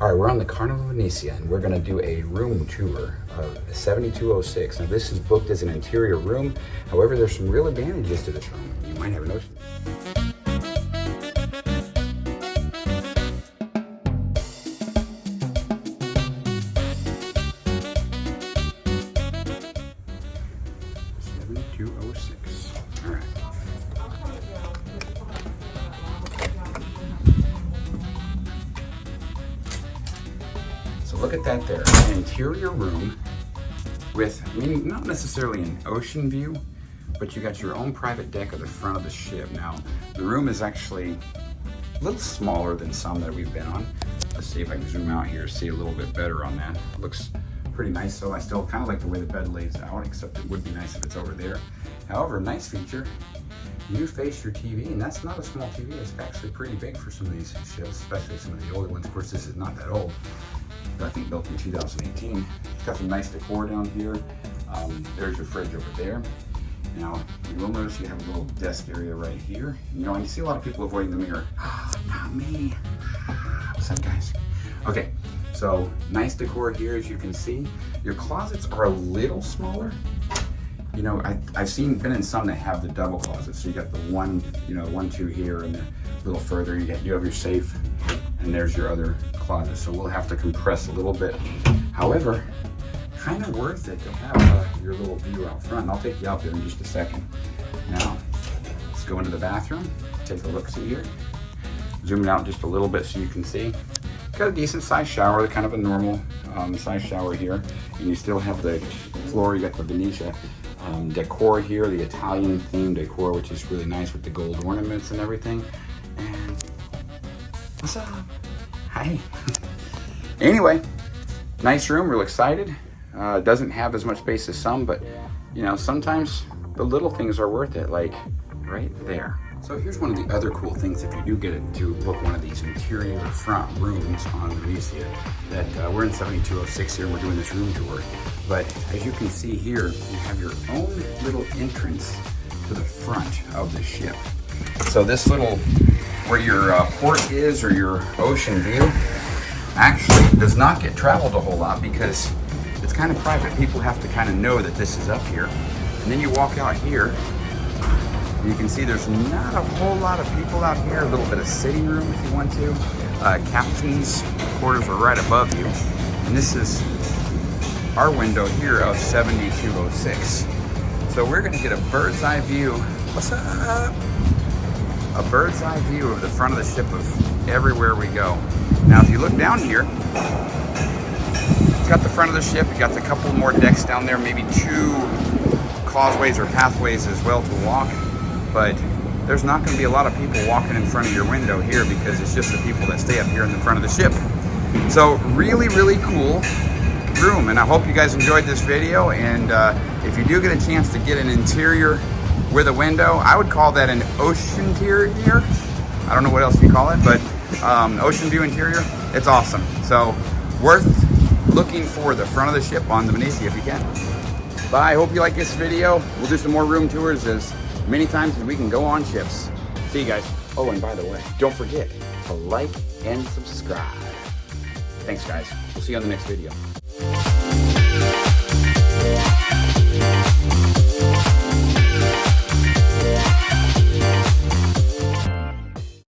All right, we're on the Carnival Venizia, and we're gonna do a room tour of 7206. Now, this is booked as an interior room. However, there's some real advantages to this room. You might have an ocean. All right. So look at that there, an interior room with, I mean, not necessarily an ocean view, but you got your own private deck at the front of the ship. Now, the room is actually a little smaller than some that we've been on. Let's see if I can zoom out here, see a little bit better on that. It looks pretty nice, so I still kind of like the way the bed lays out, except it would be nice if it's over there. However, nice feature, you face your TV, and that's not a small TV. It's actually pretty big for some of these ships, especially some of the older ones. Of course, this is not that old, but I think built in 2018. It's got some nice decor down here. There's your fridge over there. Now, you will notice you have a little desk area right here. You know, and you see a lot of people avoiding the mirror. Not me. What's up, guys? Okay, so nice decor here, as you can see. Your closets are a little smaller. You know, I've been in some that have the double closets. So you got the one, you know, 1, 2 here, and a little further you have your safe, and there's your other closet. So we'll have to compress a little bit. However, kind of worth it to have your little view out front. And I'll take you out there in just a second. Now, let's go into the bathroom, take a look-see here. Zoom it out just a little bit so you can see. Got a decent sized shower, kind of a normal size shower here. And you still have the floor, you got the Venezia decor here, the Italian themed decor, which is really nice with the gold ornaments and everything. And what's up? Hi. Anyway, nice room, real excited. Doesn't have as much space as some, but you know, sometimes the little things are worth it, like right there. So here's one of the other cool things if you do get it to book one of these interior front rooms on Venezia, that we're in 7206 here, and we're doing this room tour. But as you can see here, you have your own little entrance to the front of the ship. So this little, where your port is, or your ocean view, actually does not get traveled a whole lot because it's kind of private. People have to kind of know that this is up here. And then you walk out here, and you can see there's not a whole lot of people out here. A little bit of sitting room if you want to. Captain's quarters are right above you. And this is our window here of 7206. So we're gonna get a bird's eye view. What's up? A bird's eye view of the front of the ship of everywhere we go. Now, if you look down here, it's got the front of the ship. You got a couple more decks down there, maybe 2 causeways or pathways as well to walk. But there's not going to be a lot of people walking in front of your window here because it's just the people that stay up here in the front of the ship. So really, really cool room, and I hope you guys enjoyed this video. And if you do get a chance to get an interior with a window, I would call that an ocean interior. I don't know what else you call it, but ocean view interior, it's awesome. So worth looking for the front of the ship on the Venezia if you can. Bye, I hope you like this video. We'll do some more room tours as many times as we can go on ships. See you guys. Oh, and by the way, don't forget to like and subscribe. Thanks, guys. We'll see you on the next video.